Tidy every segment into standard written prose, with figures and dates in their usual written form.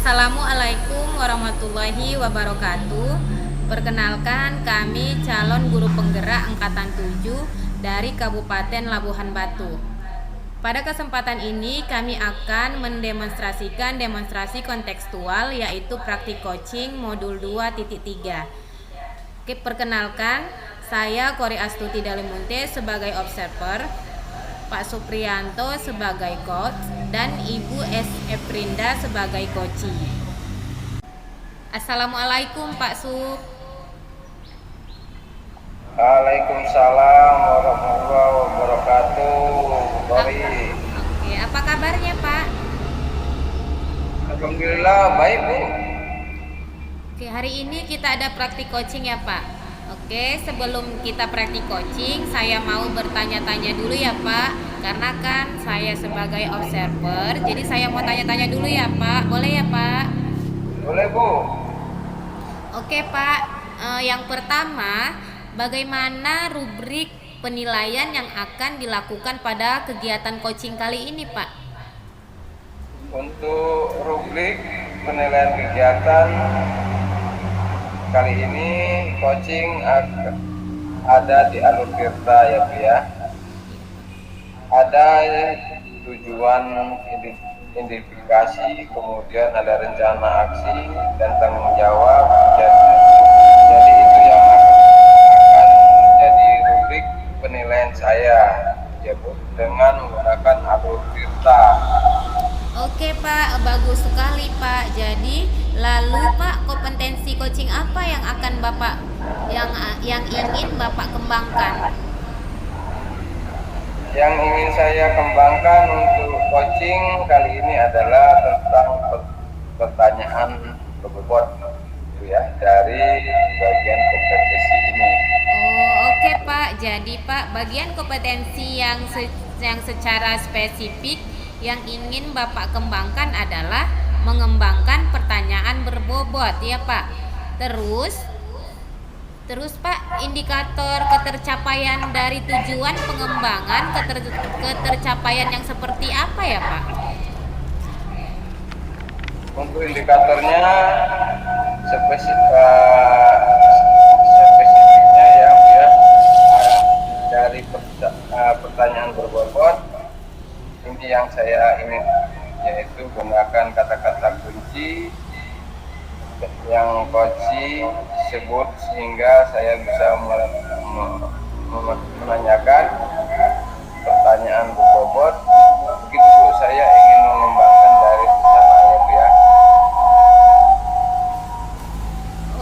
Assalamualaikum warahmatullahi wabarakatuh. Perkenalkan, kami calon guru penggerak angkatan 7 dari Kabupaten Labuhan Batu. Pada kesempatan ini kami akan mendemonstrasikan demonstrasi kontekstual, yaitu praktik coaching modul 2.3. Perkenalkan, saya Kori Astuti Dalimunte sebagai observer, Pak Supriyanto sebagai coach, dan Ibu S. Eprinda sebagai coachee. Assalamualaikum Pak Sup. Waalaikumsalam warahmatullahi wabarakatuh. Kori. Oke, apa kabarnya Pak? Alhamdulillah baik Bu. Oke, hari ini kita ada praktik coaching ya Pak. Oke, sebelum kita praktik coaching, saya mau bertanya-tanya dulu ya Pak. Karena kan saya sebagai observer, jadi saya mau tanya-tanya dulu ya Pak. Boleh ya Pak? Boleh Bu. Oke Pak, yang pertama, bagaimana rubrik penilaian yang akan dilakukan pada kegiatan coaching kali ini Pak? Untuk rubrik penilaian kegiatan kali ini coaching ada di Alur Tirta ya Bu ya. Ada tujuan identifikasi, kemudian ada rencana aksi dan tanggung jawab. Jadi itu yang akan menjadi rubrik penilaian saya ya Bu, dengan menggunakan Alur Tirta. Oke Pak, bagus sekali Pak. Jadi lalu Pak, kompetensi coaching apa yang akan Bapak yang ingin Bapak kembangkan? Yang ingin saya kembangkan untuk coaching kali ini adalah tentang pertanyaan berbobot ya, dari bagian kompetensi ini. Oke Pak. Jadi Pak, bagian kompetensi yang secara spesifik yang ingin Bapak kembangkan adalah mengembangkan pertanyaan berbobot ya Pak. Terus Pak, indikator ketercapaian dari tujuan pengembangan ketercapaian yang seperti apa ya Pak? Untuk indikatornya spesifiknya yang ya dari pertanyaan berbobot, ini yang saya ingin yaitu gunakan kata-kata kunci yang coaching sebut sehingga saya bisa menanyakan pertanyaan berbobot. Begitu Bu, saya ingin mengembangkan dari sana ya Bu ya.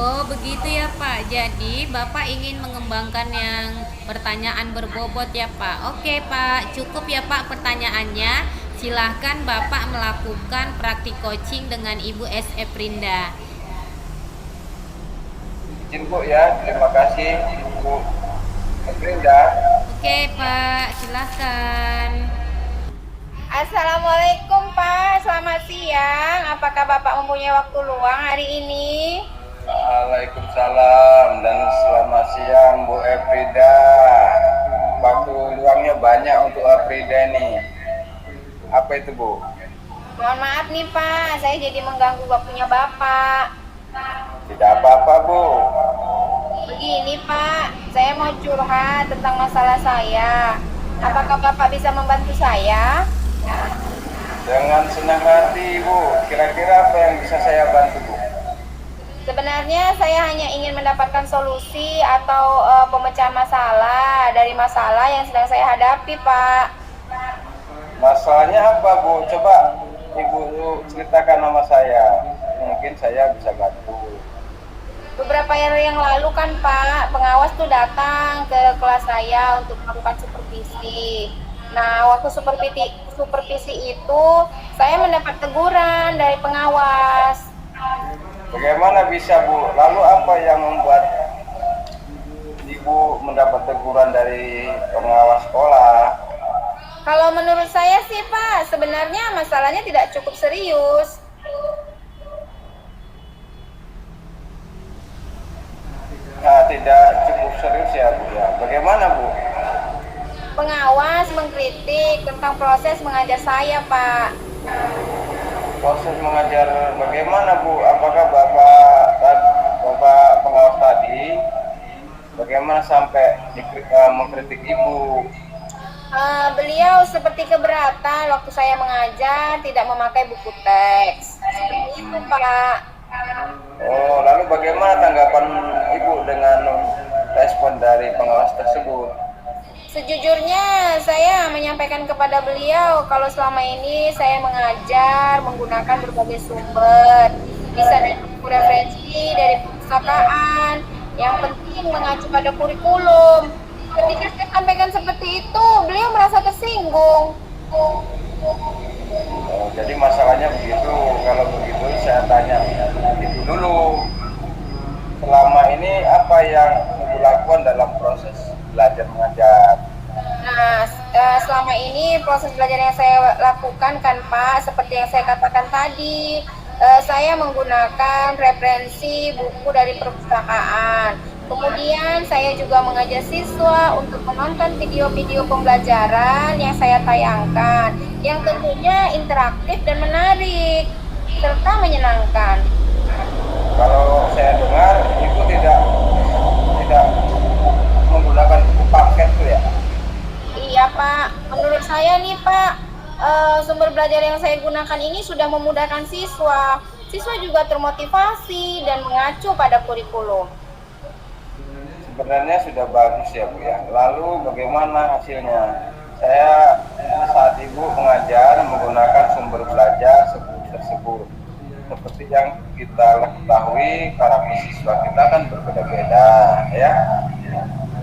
Oh begitu ya Pak. Jadi Bapak ingin mengembangkan yang pertanyaan berbobot ya Pak. Oke Pak, cukup ya Pak pertanyaannya. Silahkan Bapak melakukan praktik coaching dengan Ibu S. Eprinda. Izin Bu ya, terima kasih Bu Eprinda. Oke Pak, silahkan. Assalamualaikum Pak, selamat siang. Apakah Bapak mempunyai waktu luang hari ini? Waalaikumsalam dan selamat siang Bu Eprinda. Waktu luangnya banyak untuk Eprinda nih. Apa itu Bu? Mohon maaf nih Pak, saya jadi mengganggu waktunya Bapak. Tidak apa-apa Bu. Begini Pak, saya mau curhat tentang masalah saya. Apakah Bapak bisa membantu saya? Dengan senang hati Bu. Kira-kira apa yang bisa saya bantu Bu? Sebenarnya saya hanya ingin mendapatkan solusi atau pemecahan masalah dari masalah yang sedang saya hadapi Pak. Masalahnya apa Bu? Coba Ibu ceritakan sama saya. Mungkin saya bisa bantu. Beberapa hari yang lalu kan Pak, pengawas tuh datang ke kelas saya untuk melakukan supervisi. Nah, waktu supervisi itu saya mendapat teguran dari pengawas. Bagaimana bisa Bu? Lalu apa yang membuat Ibu mendapat teguran dari pengawas sekolah? Kalau menurut saya sih Pak, sebenarnya masalahnya tidak cukup serius. Nah, tidak cukup serius ya Bu ya. Bagaimana Bu? Pengawas mengkritik tentang proses mengajar saya Pak. proses mengajar bagaimana Bu? Apakah Bapak pengawas tadi bagaimana sampai mengkritik Ibu? Beliau seperti keberatan waktu saya mengajar tidak memakai buku teks. Seperti itu, Pak. Oh, lalu bagaimana tanggapan Ibu dengan respon dari pengawas tersebut? Sejujurnya saya menyampaikan kepada beliau kalau selama ini saya mengajar menggunakan berbagai sumber, bisa dari buku referensi, dari perpustakaan, yang penting mengacu pada kurikulum. Ketika saya sampaikan seperti itu, beliau merasa tersinggung. Oh, jadi masalahnya begitu. Kalau begitu saya tanya itu dulu. Selama ini apa yang Ibu lakukan dalam proses belajar mengajar? Nah, selama ini proses belajar yang saya lakukan kan Pak, seperti yang saya katakan tadi, saya menggunakan referensi buku dari perpustakaan. Kemudian saya juga mengajak siswa untuk menonton video-video pembelajaran yang saya tayangkan, yang tentunya interaktif dan menarik, serta menyenangkan. Kalau saya dengar Ibu tidak menggunakan buku paket tuh ya? Iya Pak, menurut saya nih Pak, sumber belajar yang saya gunakan ini sudah memudahkan siswa. Siswa juga termotivasi dan mengacu pada kurikulum. Sebenarnya sudah bagus ya Bu ya. Lalu bagaimana hasilnya? Saya saat Ibu mengajar menggunakan sumber belajar tersebut. Seperti yang kita ketahui, karakter siswa kita kan berbeda-beda ya.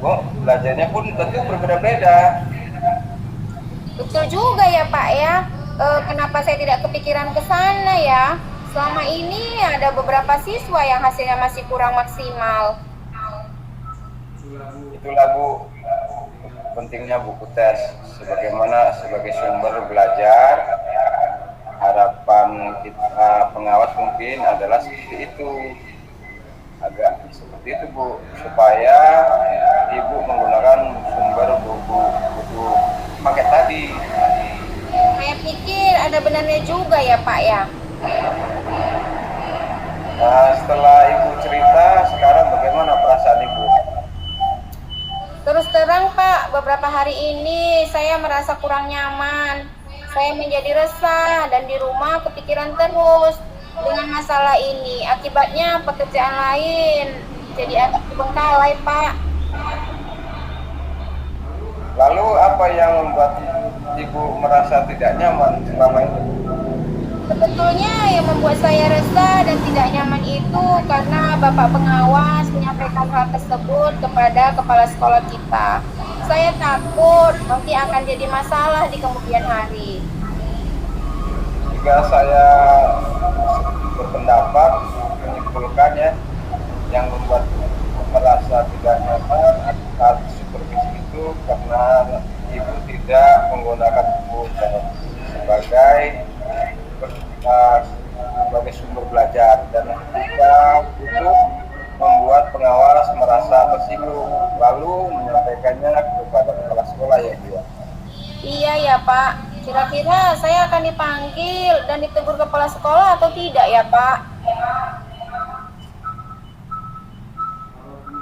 Bu, belajarnya pun tentu berbeda-beda. Betul juga ya Pak ya. Kenapa saya tidak kepikiran ke sana ya? Selama ini ada beberapa siswa yang hasilnya masih kurang maksimal. Itulah Bu, pentingnya buku tes sebagai sumber belajar. Harapan kita pengawas mungkin adalah seperti itu, agak seperti itu Bu, supaya Ibu menggunakan sumber buku paket tadi. Saya pikir ada benarnya juga ya Pak ya. Nah, setelah Ibu cerita, sekarang bagaimana perasaan Ibu? Terus terang Pak, beberapa hari ini saya merasa kurang nyaman. Saya menjadi resah dan di rumah kepikiran terus dengan masalah ini. Akibatnya pekerjaan lain jadi agak terbengkalai Pak. Lalu apa yang membuat Ibu merasa tidak nyaman selama ini? Sebetulnya yang membuat saya resah dan tidak nyaman itu karena Bapak pengawas menyampaikan hal tersebut kepada kepala sekolah kita. Saya takut nanti akan jadi masalah di kemudian hari. Jika saya berpendapat menyimpulkan ya, yang membuat merasa tidak nyaman saat supervisi itu karena Ibu tidak menggunakan buku sebagai sumber belajar, dan ketika itu membuat pengawas merasa tersinggung lalu menyampaikannya kepada kepala sekolah ya Bu. Iya ya Pak, kira-kira saya akan dipanggil dan ditegur kepala sekolah atau tidak ya Pak?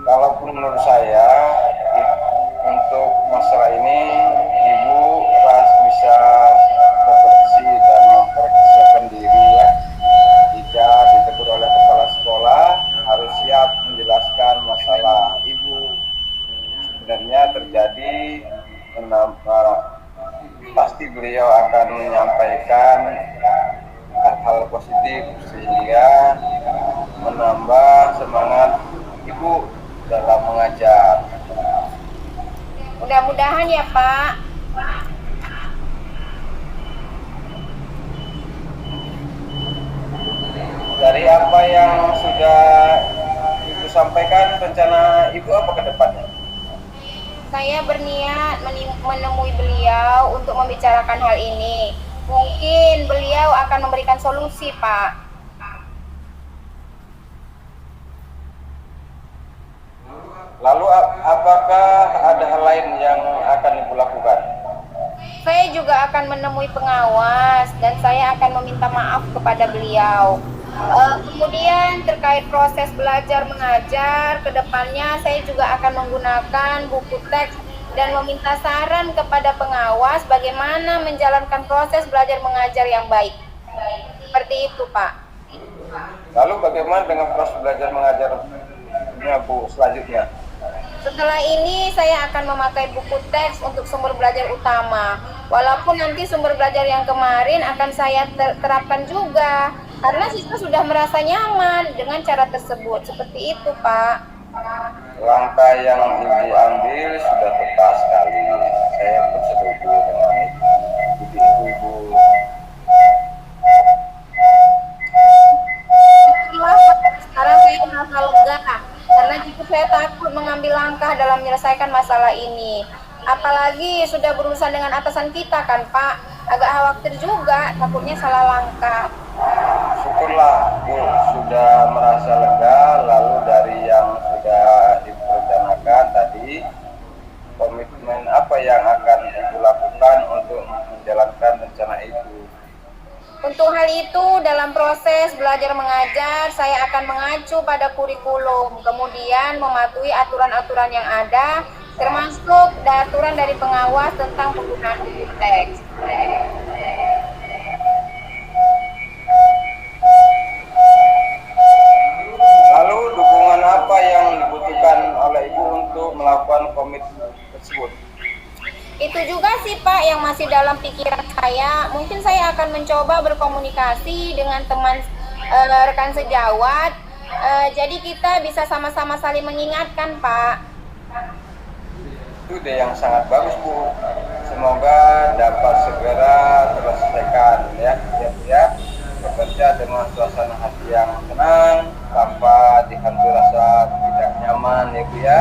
Kalaupun menurut saya untuk masalah ini Ibu bisa refleksi dan mempersiapkan diri ya. Jika ditegur oleh kepala sekolah harus siap menjelaskan masalah Ibu. Sebenarnya terjadi, pasti beliau akan menyampaikan hal-hal positif sehingga menambah semangat Ibu dalam mengajar. Mudah-mudahan ya Pak. Dari apa yang sudah Ibu sampaikan, rencana Ibu apa ke depannya? Saya berniat menemui beliau untuk membicarakan hal ini. Mungkin beliau akan memberikan solusi, Pak. Lalu apakah ada hal lain yang akan Ibu lakukan? Saya juga akan menemui pengawas dan saya akan meminta maaf kepada beliau. Kemudian terkait proses belajar mengajar, kedepannya saya juga akan menggunakan buku teks dan meminta saran kepada pengawas bagaimana menjalankan proses belajar mengajar yang baik. Seperti itu, Pak. Lalu bagaimana dengan proses belajar mengajarnya, Bu, selanjutnya? Setelah ini saya akan memakai buku teks untuk sumber belajar utama. Walaupun nanti sumber belajar yang kemarin akan saya terapkan juga. Karena siswa sudah merasa nyaman dengan cara tersebut. Seperti itu, Pak. Langkah yang Ibu ambil sudah tepat sekali. Saya bersetuju dengan Ibu. Sekarang saya merasa lega karena jika saya takut mengambil langkah dalam menyelesaikan masalah ini. Apalagi sudah berurusan dengan atasan kita kan, Pak. Agak khawatir juga, takutnya salah langkah. Syukurlah, Bu, sudah merasa lega. Lalu dari yang sudah direncanakan tadi, komitmen apa yang akan Ibu lakukan untuk menjalankan rencana itu? Untuk hal itu, dalam proses belajar mengajar, saya akan mengacu pada kurikulum, kemudian mematuhi aturan-aturan yang ada, termasuk aturan dari pengawas tentang penggunaan buku teks. Lalu dukungan apa yang dibutuhkan oleh Ibu untuk melakukan komitmen tersebut? Itu juga sih, Pak, yang masih dalam pikiran saya. Mungkin saya akan mencoba berkomunikasi dengan teman rekan sejawat. Jadi kita bisa sama-sama saling mengingatkan, Pak. Itu ide yang sangat bagus, Bu. Semoga dapat segera terselesaikan ya, bekerja dengan suasana hati yang tenang, tanpa dihantui rasa tidak nyaman ya, Bu ya.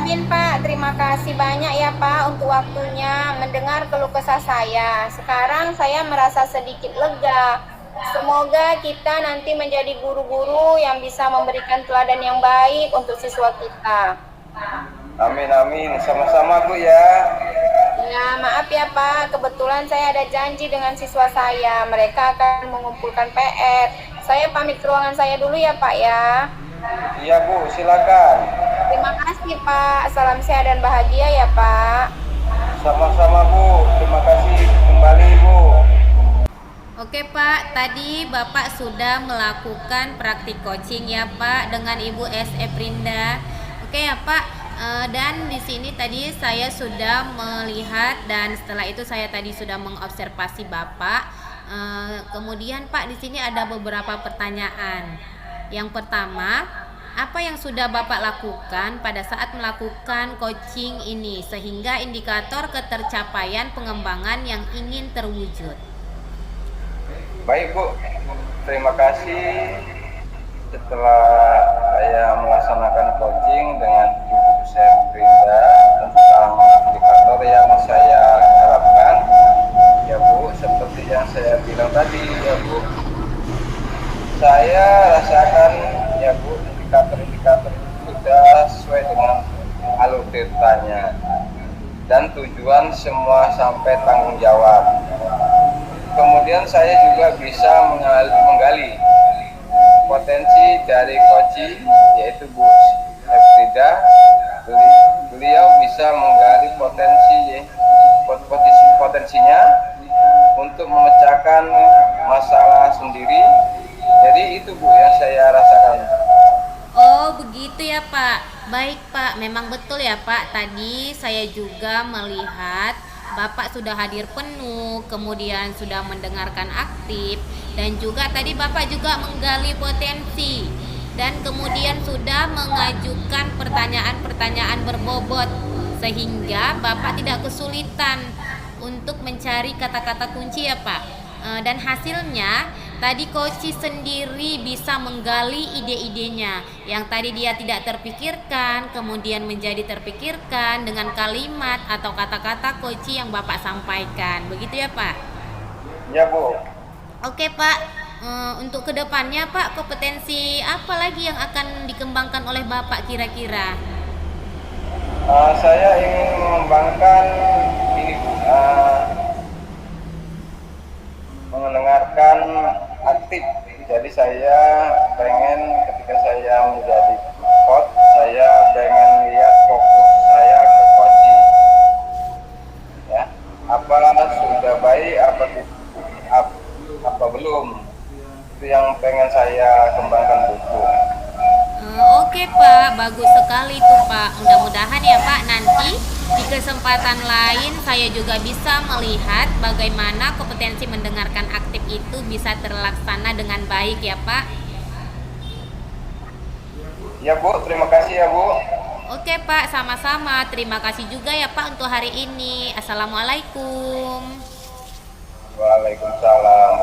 Amin, Pak. Terima kasih banyak ya, Pak, untuk waktunya mendengar keluh kesah saya. Sekarang saya merasa sedikit lega. Semoga kita nanti menjadi guru-guru yang bisa memberikan teladan yang baik untuk siswa kita. Amin, amin. Sama-sama, Bu ya. Ya, maaf ya, Pak. Kebetulan saya ada janji dengan siswa saya. Mereka akan mengumpulkan PR. Saya pamit ke ruangan saya dulu ya, Pak ya. Iya, Bu. Silakan. Terima kasih, Pak. Salam sehat dan bahagia ya, Pak. Sama-sama, Bu. Terima kasih kembali, Bu. Oke Pak, tadi Bapak sudah melakukan praktik coaching ya Pak dengan Ibu S.E. Prinda. Oke ya Pak, dan di sini tadi saya sudah melihat dan setelah itu saya tadi sudah mengobservasi Bapak. Kemudian Pak, di sini ada beberapa pertanyaan. Yang pertama, apa yang sudah Bapak lakukan pada saat melakukan coaching ini sehingga indikator ketercapaian pengembangan yang ingin terwujud? Baik, Bu. Terima kasih. Setelah saya melaksanakan coaching dengan Ibu Seprinda tentang indikator yang saya harapkan, ya Bu, seperti yang saya bilang tadi, ya Bu, saya rasakan, ya Bu, indikator-indikator itu sudah sesuai dengan alur ceritanya dan tujuan semua sampai tanggung jawab. Kemudian saya juga bisa menggali potensi dari coaching, yaitu Bu Frida. Beliau bisa menggali potensinya untuk memecahkan masalah sendiri. Jadi itu Bu yang saya rasakan. Oh begitu ya Pak. Baik Pak, memang betul ya Pak. Tadi saya juga melihat Bapak sudah hadir penuh, kemudian sudah mendengarkan aktif, dan juga tadi Bapak juga menggali potensi, dan kemudian sudah mengajukan pertanyaan-pertanyaan berbobot, sehingga Bapak tidak kesulitan untuk mencari kata-kata kunci ya Pak. Dan hasilnya tadi coach sendiri bisa menggali ide-idenya yang tadi dia tidak terpikirkan, kemudian menjadi terpikirkan dengan kalimat atau kata-kata coach yang Bapak sampaikan. Begitu ya Pak? Ya Bu. Oke Pak, untuk kedepannya Pak, kompetensi apa lagi yang akan dikembangkan oleh Bapak kira-kira? saya ingin mengembangkan ini Bu, mendengarkan aktif. Jadi saya pengen ketika saya menjadi coach, saya pengen lihat fokus saya ke coaching. Ya, apa sudah baik, apa belum? Itu yang pengen saya kembangkan buku. Oke Pak, bagus sekali tuh Pak. Mudah-mudahan ya Pak nanti di kesempatan lain saya juga bisa melihat bagaimana kompetensi mendengarkan aktif itu bisa terlaksana dengan baik ya Pak. Ya Bu, terima kasih ya Bu. Oke Pak, sama-sama. Terima kasih juga ya Pak untuk hari ini. Assalamualaikum. Waalaikumsalam.